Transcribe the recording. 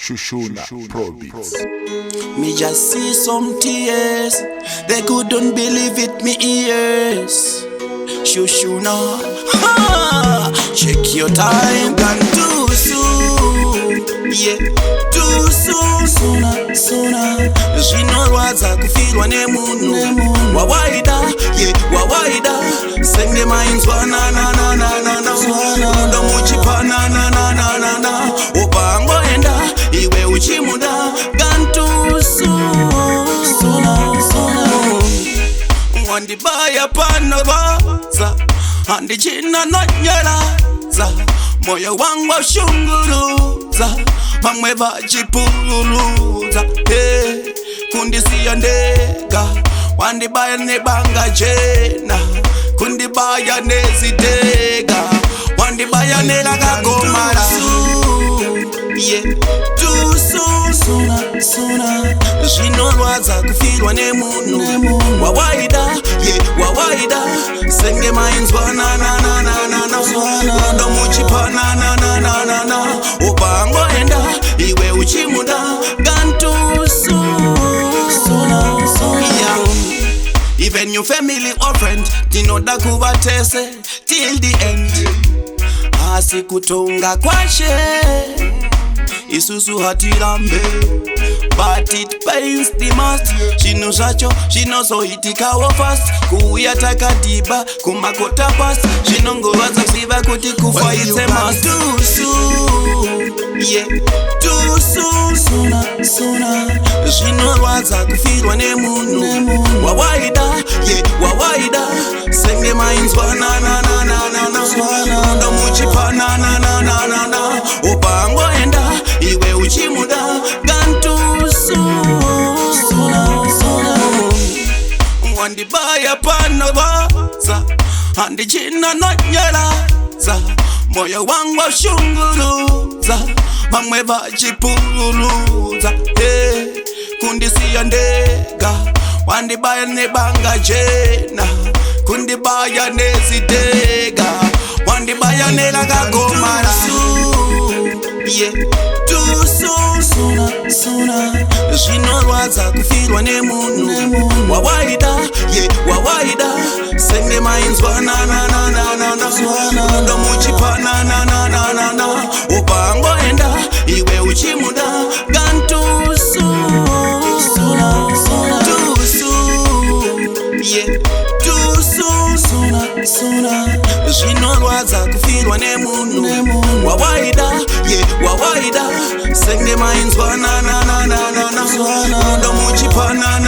Shushuna Pro Beats. Me just see some tears, they couldn't believe it, me ears. Shushuna, ha! Check your time, gone too soon. Yeah, too soon, sooner. Zvinorwadza kufirwa nemunhu wawaida, yeah, wawaida. Senge mainzwa na ndo muchipa na upangoenda iwe uchimuda gone too soon. Wandibaya panorwaza handichina nonyelaza moyo wangu ushunguruza pamwe vachipuluza kundisiya ndega wandibaya nebanga jena kundibaya nezidega wandibaya nelakagomala yeah, too soon, sooner. Zvinorwadza kufirwa nemunhu wawaida, yeah, wawaida. Senge mainzwa na ndo muchipa na upangoenda iwe uchimuda gone too soon. Yeah. Even your family or friend tinoda kuvatese till the end. Asi kutonga kwashe isusu hatirambe, but it pains the most. Chino zvacho zvinozoitikawo fast kuuya takadhiba kumakota past zvinongorodza kuziva kuti kufa it's a must. Too soon, yeah, too soon. Zvinorwadza kufirwa nemunhu wawaida, yeah, wawaida. Senge mainzwa na ndo muchipa na upangoenda iwe uchimuda gone too soon. Wandibaya panorwaza handichina nonyelaza moyo wangu ushunguruza pamwe vachipuluza kundisiya ndega wandibaya nebanga jena kundibaya nezidega wandibaya nelakagomala yeah, too soon. Zvinorwadza kufirwa nemunhu wawaida, yeah, wawaida. Senge mainzwa na ndo muchipa na upangoenda iwe uchimuda gone too soon. Yeah, too soon. Zvinorwadza kufirwa nemunhu wawaida, yeah, wawaida. Senge mainzwa na ndo muchipa na